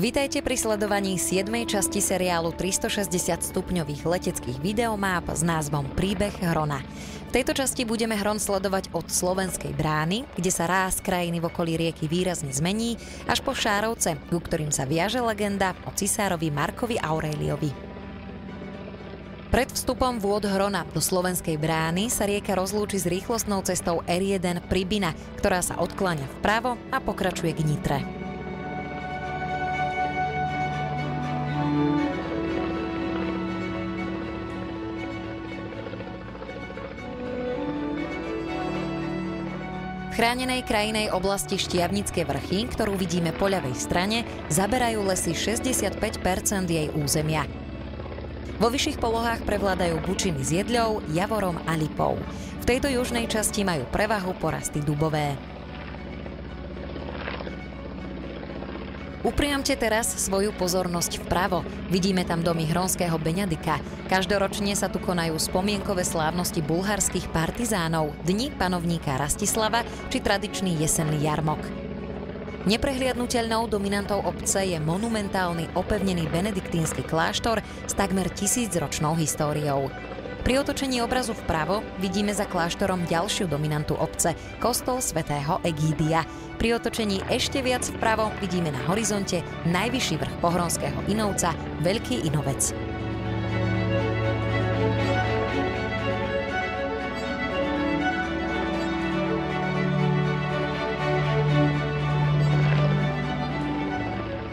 Vítajte pri sledovaní 7. časti seriálu 360 stupňových leteckých videomáp s názvom Príbeh Hrona. V tejto časti budeme Hron sledovať od Slovenskej brány, kde sa ráz krajiny v okolí rieky výrazne zmení, až po Šárovce, ku ktorým sa viaže legenda o cisárovi Markovi Auréliovi. Pred vstupom vôd Hrona do Slovenskej brány sa rieka rozlúči s rýchlostnou cestou R1 Pribina, ktorá sa odkláňa vpravo a pokračuje k Nitre. V chránenej krajinej oblasti Štiavnické vrchy, ktorú vidíme po ľavej strane, zaberajú lesy 65% jej územia. Vo vyšších polohách prevládajú bučiny s jedľou, javorom a lipou. V tejto južnej časti majú prevahu porasty dubové. Upriamte teraz svoju pozornosť vpravo. Vidíme tam domy hronského Beňadika. Každoročne sa tu konajú spomienkové slávnosti bulharských partizánov, dni panovníka Rastislava či tradičný jesenný jarmok. Neprehliadnuteľnou dominantou obce je monumentálny opevnený benediktínsky kláštor s takmer 1000-ročnou históriou. Pri otočení obrazu vpravo vidíme za kláštorom ďalšiu dominantu obce, kostol svätého Egídia. Pri otočení ešte viac vpravo vidíme na horizonte najvyšší vrch pohronského Inovca, Veľký Inovec.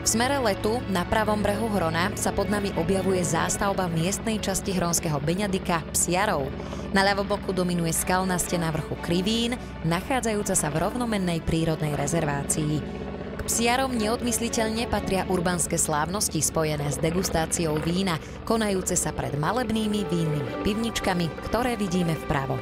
V smere letu na pravom brehu Hrona sa pod nami objavuje zástavba miestnej časti hronského Beňadika Psiarov. Na ľavoboku dominuje skalná stena vrchu Krivín, nachádzajúca sa v rovnomennej prírodnej rezervácii. K Psiarom neodmysliteľne patria urbanské slávnosti spojené s degustáciou vína, konajúce sa pred malebnými vínnými pivničkami, ktoré vidíme vpravo.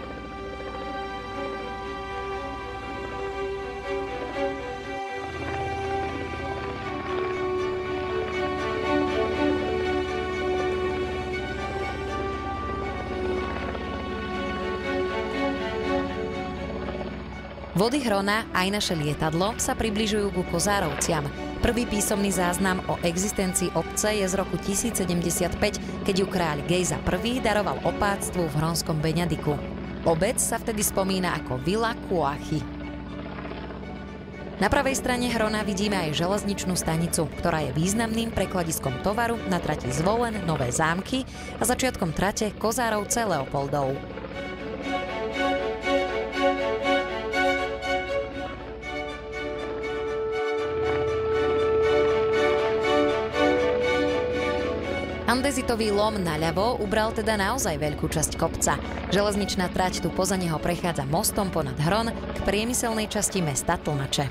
Vody Hrona aj naše lietadlo sa približujú ku Kozárovciam. Prvý písomný záznam o existencii obce je z roku 1075, keď ju kráľ Gejza I daroval opáctvu v hronskom Beňadiku. Obec sa vtedy spomína ako Vila Kuachy. Na pravej strane Hrona vidíme aj železničnú stanicu, ktorá je významným prekladiskom tovaru na trati Zvolen Nové Zámky a začiatkom trate Kozárovce Leopoldov. Andezitový lom naľavo ubral teda naozaj veľkú časť kopca. Železničná trať tu poza neho prechádza mostom ponad Hron k priemyselnej časti mesta Tlnače.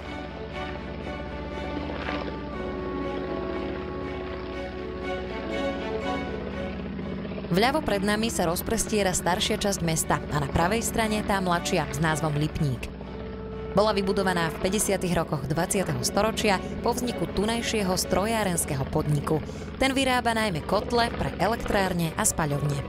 Vľavo pred nami sa rozprestiera staršia časť mesta a na pravej strane tá mladšia s názvom Lipník. Bola vybudovaná v 50. rokoch 20. storočia po vzniku tunajšieho strojárenského podniku. Ten vyrába najmä kotle pre elektrárne a spaľovne.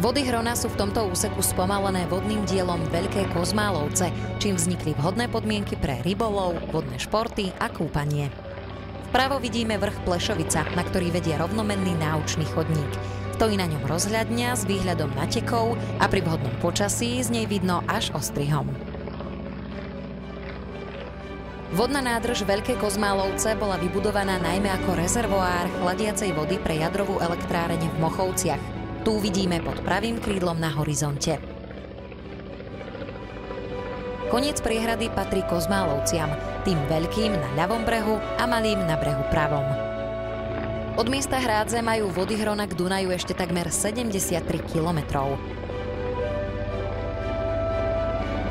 Vody Hrona sú v tomto úseku spomalené vodným dielom Veľké Kozmálovce, čím vznikli vhodné podmienky pre rybolov, vodné športy a kúpanie. Vpravo vidíme vrch Plešovica, na ktorý vedie rovnomenný náučný chodník. Stojí na ňom rozhľadňa s výhľadom na Tekov a pri vhodnom počasí z nej vidno až ostrihom. Vodná nádrž Veľké Kozmálovce bola vybudovaná najmä ako rezervoár chladiacej vody pre jadrovú elektráreň v Mochovciach. Tu vidíme pod pravým krídlom na horizonte. Koniec priehrady patrí Kozmálovciam, tým veľkým na ľavom brehu a malým na brehu pravom. Od miesta Hrádze majú vody Hrona k Dunaju ešte takmer 73 kilometrov.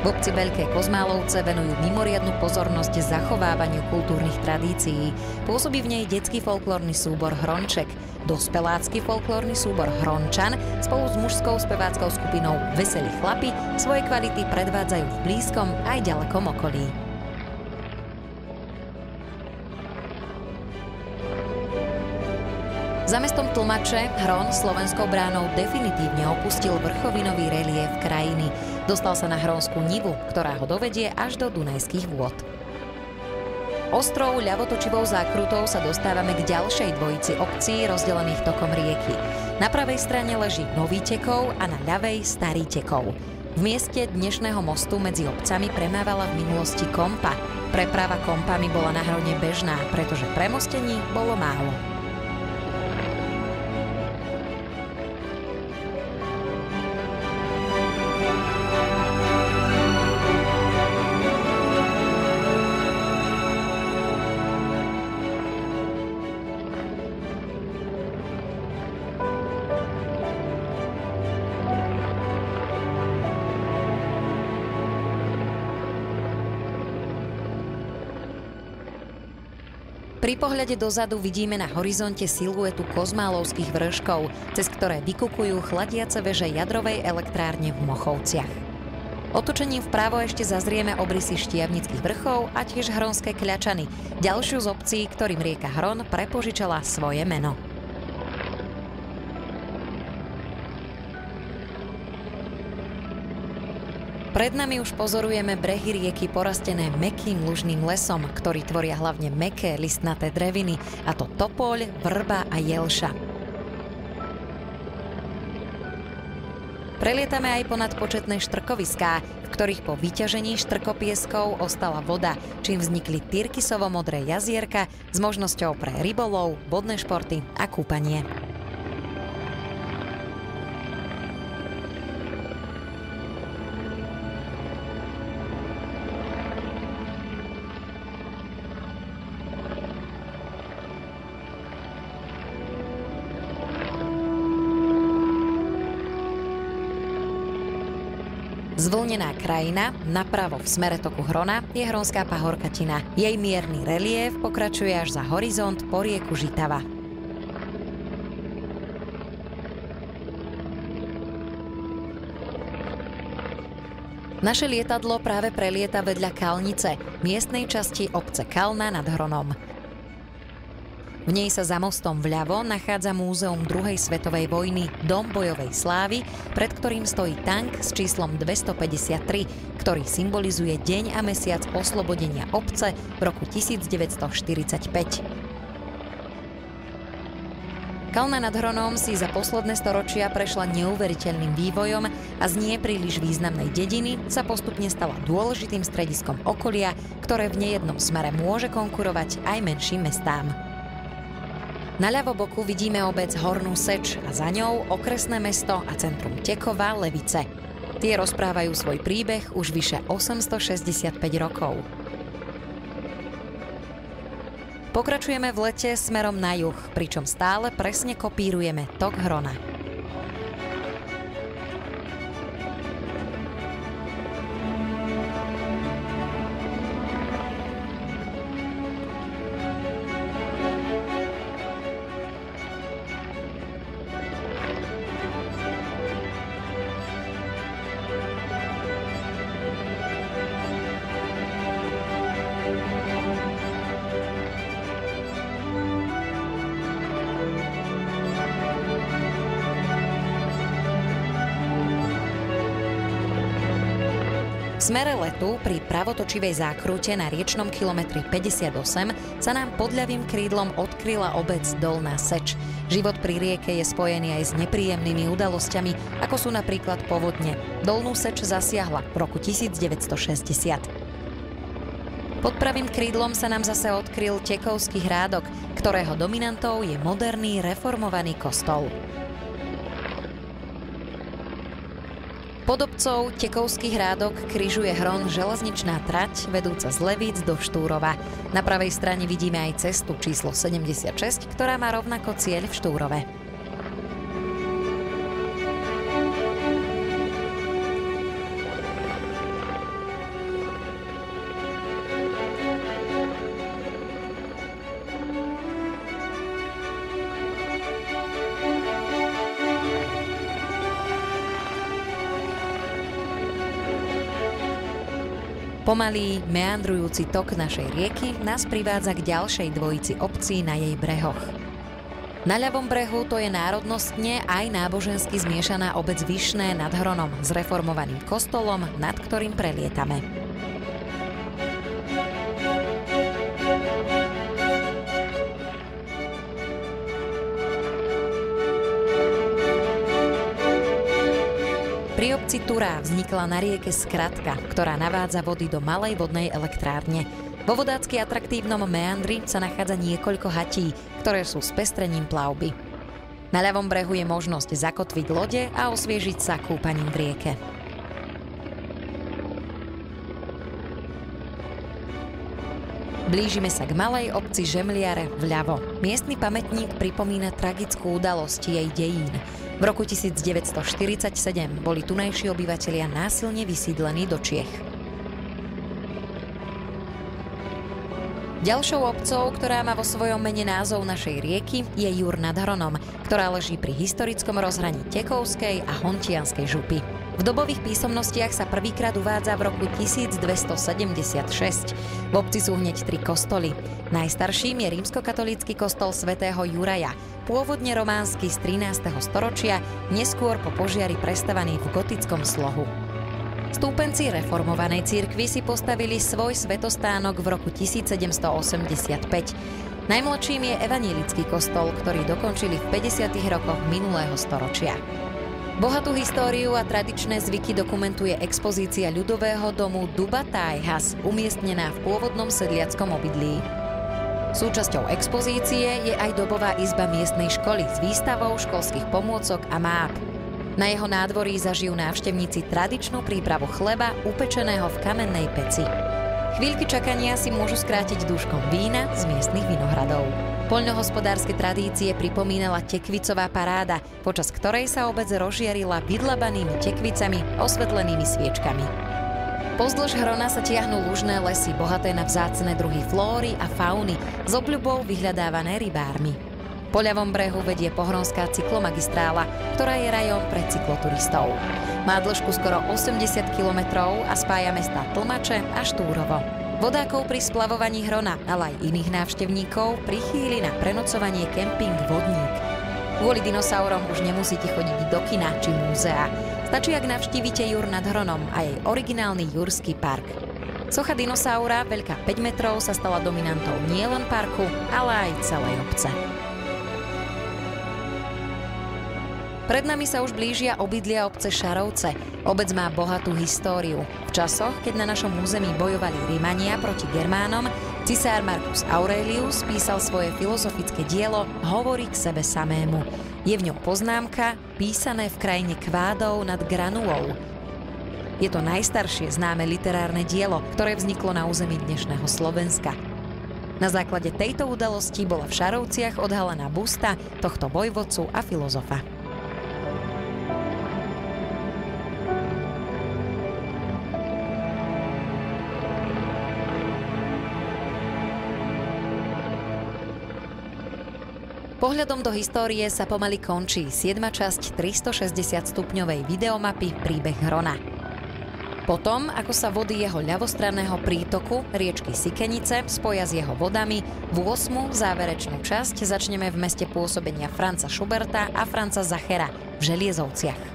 V obci Veľké Kozmálovce venujú mimoriadnu pozornosť zachovávaniu kultúrnych tradícií. Pôsobí v nej detský folklórny súbor Hronček, dospelácky folklórny súbor Hrončan spolu s mužskou speváckou skupinou Veselí chlapi svoje kvality predvádzajú v blízkom aj ďalekom okolí. Za mestom Tlmače Hron slovenskou bránou definitívne opustil vrchovinový reliéf krajiny. Dostal sa na Hronskú nivu, ktorá ho dovedie až do Dunajských vôd. Ostrou ľavotočivou zákrutou sa dostávame k ďalšej dvojici obcí rozdelených tokom rieky. Na pravej strane leží Nový Tekov a na ľavej Starý Tekov. V mieste dnešného mostu medzi obcami premávala v minulosti kompa. Preprava kompami bola na Hrone bežná, pretože premostení bolo málo. Pri pohľade dozadu vidíme na horizonte siluetu kozmálovských vrškov, cez ktoré vykukujú chladiace veže jadrovej elektrárne v Mochovciach. Otočením vpravo ešte zazrieme obrysy Štiavnických vrchov a tiež Hronské Kľačany, ďalšiu z obcí, ktorým rieka Hron prepožičala svoje meno. Pred nami už pozorujeme brehy rieky porastené mäkkým lužným lesom, ktorý tvoria hlavne mäkké listnaté dreviny, a to topoľ, vrba a jelša. Prelietame aj ponad početné štrkoviská, v ktorých po vyťažení štrkopieskov ostala voda, čím vznikli tyrkysovo-modré jazierka s možnosťou pre rybolov, vodné športy a kúpanie. Zvlnená krajina, napravo v smere toku Hrona, je Hronská pahorkatina. Jej mierny reliéf pokračuje až za horizont po rieku Žitava. Naše lietadlo práve prelieta vedľa Kalnice, miestnej časti obce Kalna nad Hronom. V nej sa za mostom vľavo nachádza múzeum druhej svetovej vojny Dom bojovej slávy, pred ktorým stojí tank s číslom 253, ktorý symbolizuje deň a mesiac oslobodenia obce v roku 1945. Kalna nad Hronom si za posledné storočia prešla neuveriteľným vývojom a z nie príliš významnej dediny sa postupne stala dôležitým strediskom okolia, ktoré v nejednom smere môže konkurovať aj menším mestám. Na ľavoboku vidíme obec Hornú Seč a za ňou okresné mesto a centrum Tekova Levice. Tie rozprávajú svoj príbeh už vyše 865 rokov. Pokračujeme v lete smerom na juh, pričom stále presne kopírujeme tok Hrona. V smere letu pri pravotočivej zákrute na riečnom kilometri 58 sa nám pod ľavým krídlom odkryla obec Dolná Seč. Život pri rieke je spojený aj s nepríjemnými udalosťami, ako sú napríklad povodne. Dolnú Seč zasiahla v roku 1960. Pod pravým krídlom sa nám zase odkryl Tekovský hrádok, ktorého dominantou je moderný reformovaný kostol. Pod obcov Tekovský hrádok križuje Hron železničná trať vedúca z Levíc do Štúrova. Na pravej strane vidíme aj cestu číslo 76, ktorá má rovnako cieľ v Štúrove. Pomalý, meandrujúci tok našej rieky nás privádza k ďalšej dvojici obcí na jej brehoch. Na ľavom brehu to je národnostne aj nábožensky zmiešaná obec Vyšné nad Hronom s reformovaným kostolom, nad ktorým prelietame. Pri obci Turá vznikla na rieke skratka, ktorá navádza vody do malej vodnej elektrárne. Vo vodácky atraktívnom meandri sa nachádza niekoľko hatí, ktoré sú spestrením plavby. Na ľavom brehu je možnosť zakotviť lode a osviežiť sa kúpaním v rieke. Blížime sa k malej obci Žemliare vľavo. Miestny pamätník pripomína tragickú udalosť jej dejín. V roku 1947 boli tunajší obyvatelia násilne vysídlení do Čiech. Ďalšou obcou, ktorá má vo svojom mene názov našej rieky, je Jur nad Hronom, ktorá leží pri historickom rozhraní Tekovskej a Hontianskej župy. V dobových písomnostiach sa prvýkrát uvádza v roku 1276. V obci sú hneď 3 kostoly. Najstarším je rímskokatolícky kostol svätého Juraja, pôvodne románsky z 13. storočia, neskôr po požiari prestavaný v gotickom slohu. Stúpenci reformovanej cirkvi si postavili svoj svätostánok v roku 1785. Najmladším je evanjelický kostol, ktorý dokončili v 50. rokoch minulého storočia. Bohatú históriu a tradičné zvyky dokumentuje expozícia ľudového domu Duba Tájhas, umiestnená v pôvodnom sedliackom obydlí. Súčasťou expozície je aj dobová izba miestnej školy s výstavou školských pomôcok a máp. Na jeho nádvorí zažijú návštevníci tradičnú prípravu chleba upečeného v kamennej peci. Chvíľky čakania si môžu skrátiť dúškom vína z miestnych vinohradov. Poľnohospodárske tradície pripomínala tekvicová paráda, počas ktorej sa obec rozžiarila vydlabanými tekvicami osvetlenými sviečkami. Pozdĺž Hrona sa tiahnu lužné lesy, bohaté na vzácne druhy flóry a fauny, s obľubou vyhľadávané rybármi. Po ľavom brehu vedie pohronská cyklomagistrála, ktorá je rajom pre cykloturistov. Má dĺžku skoro 80 kilometrov a spája mestá Tlmače a Štúrovo. Vodákov pri splavovaní Hrona, ale aj iných návštevníkov prichýli na prenocovanie kemping Vodník. Kvôli dinosaurom už nemusíte chodiť do kina či múzea. Stačí, ak navštívite Jur nad Hronom a jej originálny Jurský park. Socha dinosaura, veľká 5 metrov, sa stala dominantou nielen parku, ale aj celej obce. Pred nami sa už blížia obydlia obce Šarovce. Obec má bohatú históriu. V časoch, keď na našom území bojovali Rimania proti Germánom, cisár Marcus Aurelius písal svoje filozofické dielo Hovorí k sebe samému. Je v ňom poznámka písané v krajine Kvádov nad Granulou. Je to najstaršie známe literárne dielo, ktoré vzniklo na území dnešného Slovenska. Na základe tejto udalosti bola v Šarovciach odhalená busta tohto vojvodcu a filozofa. Pohľadom do histórie sa pomaly končí 7. časť 360-stupňovej videomapy Príbeh Hrona. Potom, ako sa vody jeho ľavostranného prítoku, riečky Sikenice, spoja s jeho vodami, v 8. záverečnú časť začneme v meste pôsobenia Franza Schuberta a Franza Zachera v Želiezovciach.